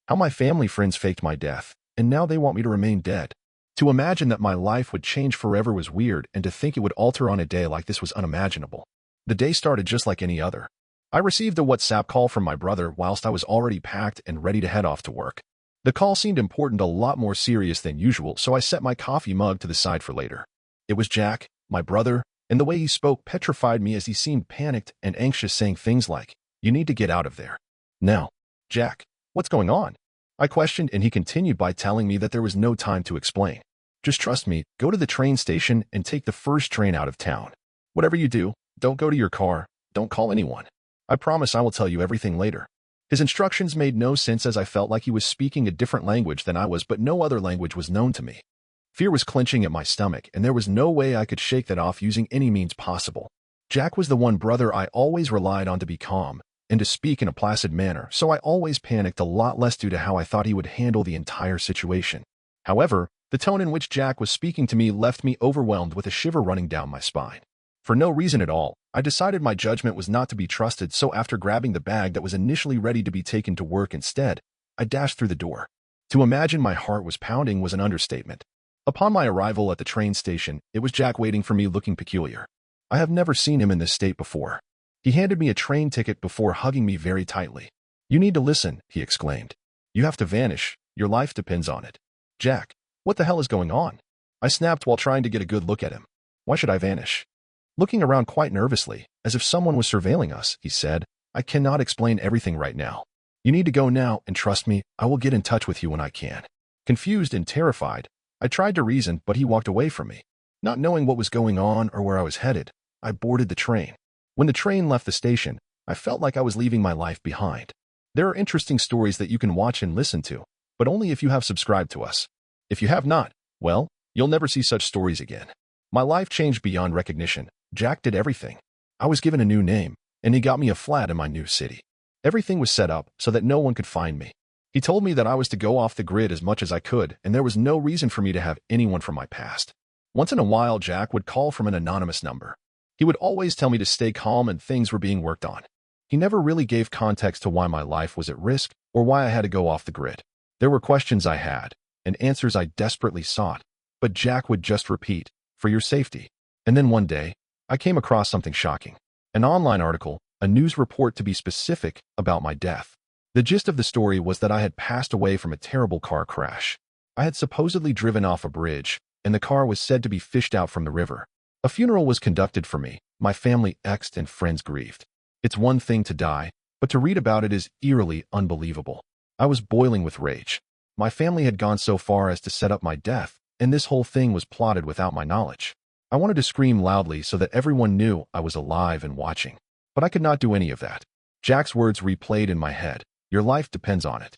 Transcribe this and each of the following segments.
How my family friends faked my death, and now they want me to remain dead. To imagine that my life would change forever was weird, and to think it would alter on a day like this was unimaginable. The day started just like any other. I received a WhatsApp call from my brother whilst I was already packed and ready to head off to work. The call seemed important, a lot more serious than usual, so I set my coffee mug to the side for later. It was Jack, my brother, and the way he spoke petrified me as he seemed panicked and anxious, saying things like, "You need to get out of there now." "Jack, what's going on?" I questioned, and he continued by telling me that there was no time to explain. "Just trust me, go to the train station and take the first train out of town. Whatever you do, don't go to your car, don't call anyone. I promise I will tell you everything later." His instructions made no sense as I felt like he was speaking a different language than I was, but no other language was known to me. Fear was clenching at my stomach, and there was no way I could shake that off using any means possible. Jack was the one brother I always relied on to be calm and to speak in a placid manner, so I always panicked a lot less due to how I thought he would handle the entire situation. However, the tone in which Jack was speaking to me left me overwhelmed with a shiver running down my spine. For no reason at all, I decided my judgment was not to be trusted, so after grabbing the bag that was initially ready to be taken to work instead, I dashed through the door. To imagine my heart was pounding was an understatement. Upon my arrival at the train station, it was Jack waiting for me, looking peculiar. I have never seen him in this state before. He handed me a train ticket before hugging me very tightly. "You need to listen," he exclaimed. "You have to vanish. Your life depends on it." "Jack, what the hell is going on?" I snapped while trying to get a good look at him. "Why should I vanish?" Looking around quite nervously, as if someone was surveilling us, he said, "I cannot explain everything right now. You need to go now, and trust me, I will get in touch with you when I can." Confused and terrified, I tried to reason, but he walked away from me. Not knowing what was going on or where I was headed, I boarded the train. When the train left the station, I felt like I was leaving my life behind. There are interesting stories that you can watch and listen to, but only if you have subscribed to us. If you have not, well, you'll never see such stories again. My life changed beyond recognition. Jack did everything. I was given a new name, and he got me a flat in my new city. Everything was set up so that no one could find me. He told me that I was to go off the grid as much as I could, and there was no reason for me to have anyone from my past. Once in a while, Jack would call from an anonymous number. He would always tell me to stay calm and things were being worked on. He never really gave context to why my life was at risk or why I had to go off the grid. There were questions I had and answers I desperately sought, but Jack would just repeat, "For your safety." And then one day, I came across something shocking. An online article, a news report to be specific, about my death. The gist of the story was that I had passed away from a terrible car crash. I had supposedly driven off a bridge, and the car was said to be fished out from the river. A funeral was conducted for me, my family exed and friends grieved. It's one thing to die, but to read about it is eerily unbelievable. I was boiling with rage. My family had gone so far as to set up my death, and this whole thing was plotted without my knowledge. I wanted to scream loudly so that everyone knew I was alive and watching, but I could not do any of that. Jack's words replayed in my head. "Your life depends on it."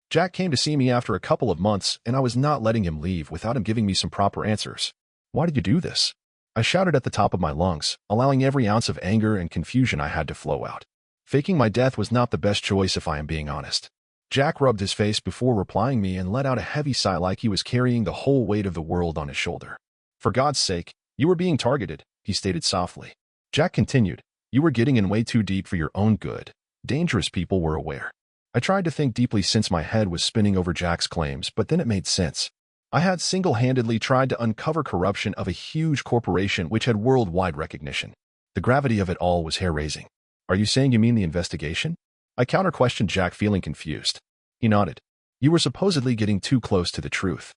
Jack came to see me after a couple of months, and I was not letting him leave without him giving me some proper answers. "Why did you do this?" I shouted at the top of my lungs, allowing every ounce of anger and confusion I had to flow out. Faking my death was not the best choice, if I am being honest. Jack rubbed his face before replying me and let out a heavy sigh like he was carrying the whole weight of the world on his shoulder. "For God's sake, you were being targeted," he stated softly. Jack continued, "You were getting in way too deep for your own good. Dangerous people were aware." I tried to think deeply since my head was spinning over Jack's claims, but then it made sense. I had single-handedly tried to uncover corruption of a huge corporation which had worldwide recognition. The gravity of it all was hair-raising. "Are you saying you mean the investigation?" I counter-questioned Jack, feeling confused. He nodded. "You were supposedly getting too close to the truth.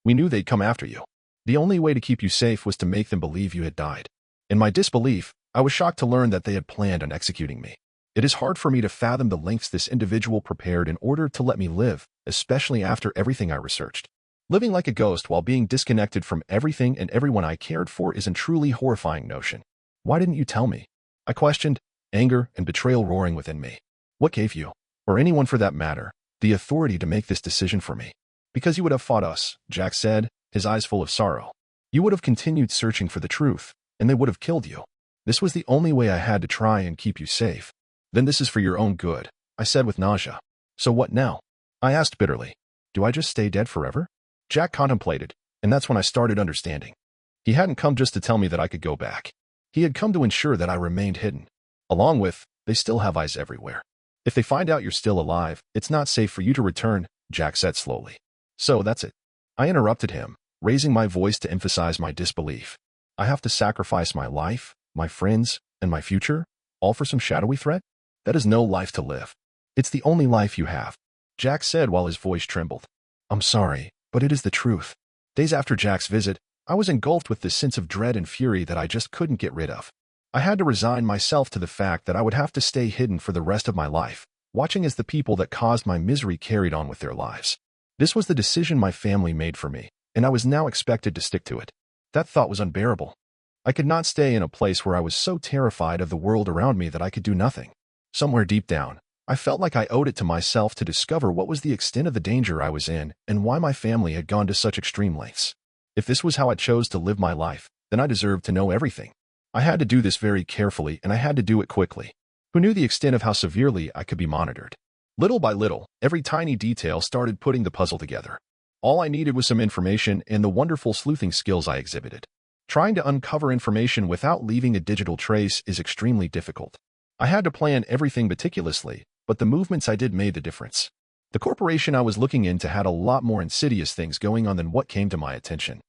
We knew they'd come after you. The only way to keep you safe was to make them believe you had died." In my disbelief, I was shocked to learn that they had planned on executing me. It is hard for me to fathom the lengths this individual prepared in order to let me live, especially after everything I researched. Living like a ghost while being disconnected from everything and everyone I cared for is a truly horrifying notion. "Why didn't you tell me?" I questioned, anger and betrayal roaring within me. "What gave you, or anyone for that matter, the authority to make this decision for me?" "Because you would have fought us," Jack said, his eyes full of sorrow. "You would have continued searching for the truth, and they would have killed you. This was the only way I had to try and keep you safe." "Then this is for your own good," I said with nausea. "So what now?" I asked bitterly. "Do I just stay dead forever?" Jack contemplated, and that's when I started understanding. He hadn't come just to tell me that I could go back. He had come to ensure that I remained hidden. Along with, they still have eyes everywhere. If they find out you're still alive, it's not safe for you to return, Jack said slowly. So that's it. I interrupted him, raising my voice to emphasize my disbelief. I have to sacrifice my life, my friends, and my future, all for some shadowy threat? That is no life to live. It's the only life you have, Jack said while his voice trembled. I'm sorry, but it is the truth. Days after Jack's visit, I was engulfed with this sense of dread and fury that I just couldn't get rid of. I had to resign myself to the fact that I would have to stay hidden for the rest of my life, watching as the people that caused my misery carried on with their lives. This was the decision my family made for me, and I was now expected to stick to it. That thought was unbearable. I could not stay in a place where I was so terrified of the world around me that I could do nothing. Somewhere deep down, I felt like I owed it to myself to discover what was the extent of the danger I was in and why my family had gone to such extreme lengths. If this was how I chose to live my life, then I deserved to know everything. I had to do this very carefully, and I had to do it quickly. Who knew the extent of how severely I could be monitored? Little by little, every tiny detail started putting the puzzle together. All I needed was some information and the wonderful sleuthing skills I exhibited. Trying to uncover information without leaving a digital trace is extremely difficult. I had to plan everything meticulously, but the movements I did made the difference. The corporation I was looking into had a lot more insidious things going on than what came to my attention.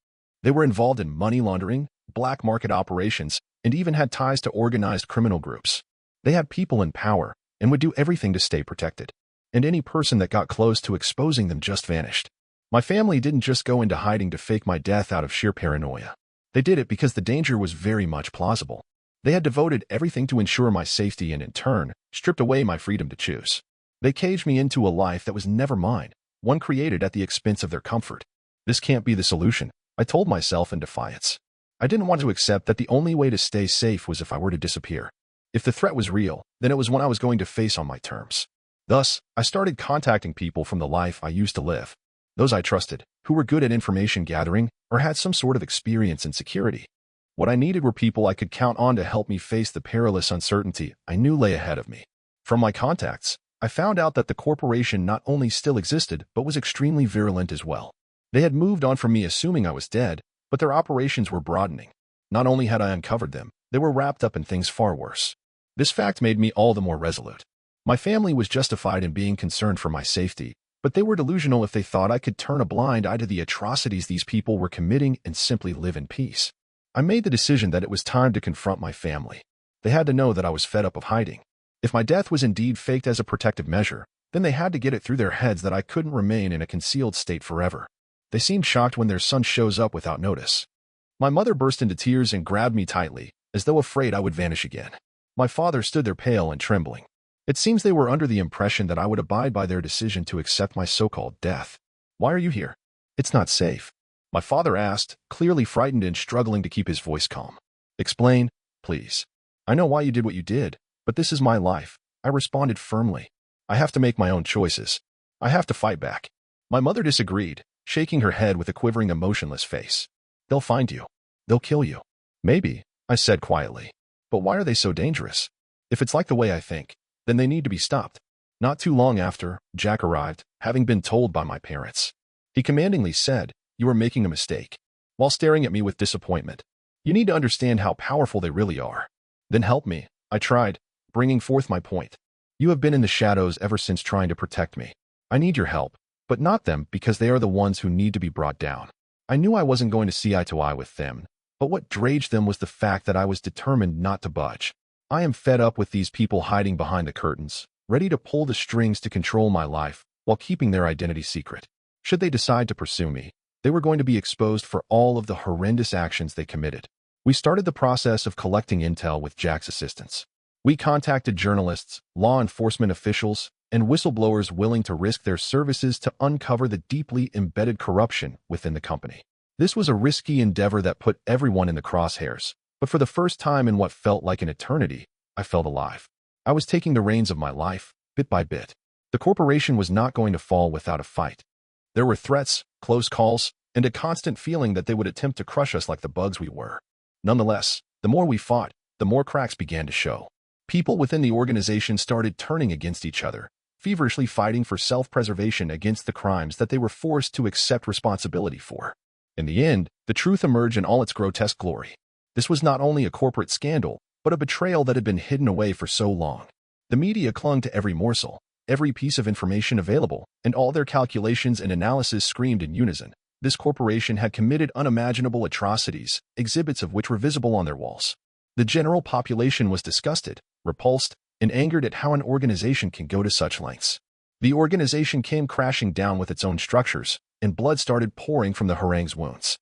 They were involved in money laundering, black market operations, and even had ties to organized criminal groups. They had people in power and would do everything to stay protected. And any person that got close to exposing them just vanished. My family didn't just go into hiding to fake my death out of sheer paranoia. They did it because the danger was very much plausible. They had devoted everything to ensure my safety and, in turn, stripped away my freedom to choose. They caged me into a life that was never mine, one created at the expense of their comfort. This can't be the solution, I told myself in defiance. I didn't want to accept that the only way to stay safe was if I were to disappear. If the threat was real, then it was one I was going to face on my terms. Thus, I started contacting people from the life I used to live. Those I trusted, who were good at information gathering or had some sort of experience in security. What I needed were people I could count on to help me face the perilous uncertainty I knew lay ahead of me. From my contacts, I found out that the corporation not only still existed, but was extremely virulent as well. They had moved on from me assuming I was dead, but their operations were broadening. Not only had I uncovered them, they were wrapped up in things far worse. This fact made me all the more resolute. My family was justified in being concerned for my safety, but they were delusional if they thought I could turn a blind eye to the atrocities these people were committing and simply live in peace. I made the decision that it was time to confront my family. They had to know that I was fed up of hiding. If my death was indeed faked as a protective measure, then they had to get it through their heads that I couldn't remain in a concealed state forever. They seemed shocked when their son shows up without notice. My mother burst into tears and grabbed me tightly, as though afraid I would vanish again. My father stood there pale and trembling. It seems they were under the impression that I would abide by their decision to accept my so-called death. Why are you here? It's not safe. My father asked, clearly frightened and struggling to keep his voice calm. Explain, please. I know why you did what you did, but this is my life, I responded firmly. I have to make my own choices. I have to fight back. My mother disagreed, shaking her head with a quivering, emotionless face. They'll find you. They'll kill you. Maybe, I said quietly. But why are they so dangerous? If it's like the way I think, then they need to be stopped. Not too long after, Jack arrived, having been told by my parents. He commandingly said, "You are making a mistake," while staring at me with disappointment. "You need to understand how powerful they really are." "Then help me," I tried, bringing forth my point. "You have been in the shadows ever since trying to protect me. I need your help, but not them because they are the ones who need to be brought down." I knew I wasn't going to see eye to eye with them, but what enraged them was the fact that I was determined not to budge. I am fed up with these people hiding behind the curtains, ready to pull the strings to control my life while keeping their identity secret. Should they decide to pursue me, they were going to be exposed for all of the horrendous actions they committed. We started the process of collecting intel with Jack's assistance. We contacted journalists, law enforcement officials, and whistleblowers willing to risk their services to uncover the deeply embedded corruption within the company. This was a risky endeavor that put everyone in the crosshairs, but for the first time in what felt like an eternity, I felt alive. I was taking the reins of my life, bit by bit. The corporation was not going to fall without a fight. There were threats, close calls, and a constant feeling that they would attempt to crush us like the bugs we were. Nonetheless, the more we fought, the more cracks began to show. People within the organization started turning against each other, feverishly fighting for self-preservation against the crimes that they were forced to accept responsibility for. In the end, the truth emerged in all its grotesque glory. This was not only a corporate scandal, but a betrayal that had been hidden away for so long. The media clung to every morsel, every piece of information available, and all their calculations and analysis screamed in unison. This corporation had committed unimaginable atrocities, exhibits of which were visible on their walls. The general population was disgusted, repulsed, and angered at how an organization can go to such lengths. The organization came crashing down with its own structures, and blood started pouring from the harangue's wounds.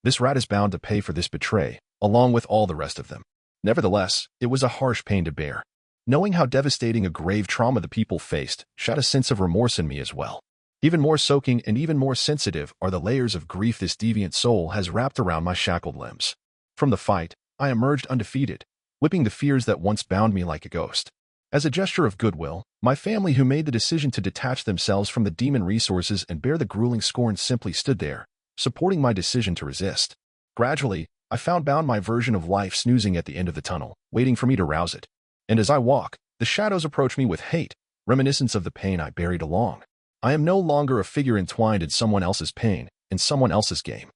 This rat is bound to pay for this betray, along with all the rest of them. Nevertheless, it was a harsh pain to bear. Knowing how devastating a grave trauma the people faced shed a sense of remorse in me as well. Even more soaking and even more sensitive are the layers of grief this deviant soul has wrapped around my shackled limbs. From the fight, I emerged undefeated, whipping the fears that once bound me like a ghost. As a gesture of goodwill, my family who made the decision to detach themselves from the demon resources and bear the grueling scorn simply stood there, supporting my decision to resist. Gradually, I found my version of life snoozing at the end of the tunnel, waiting for me to rouse it. And as I walk, the shadows approach me with hate, reminiscence of the pain I buried along. I am no longer a figure entwined in someone else's pain, in someone else's game.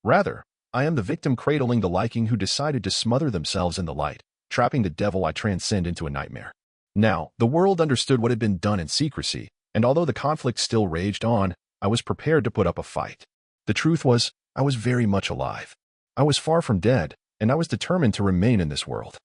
Rather, I am the victim cradling the liking who decided to smother themselves in the light, trapping the devil I transcend into a nightmare. Now, the world understood what had been done in secrecy, and although the conflict still raged on, I was prepared to put up a fight. The truth was, I was very much alive. I was far from dead, and I was determined to remain in this world.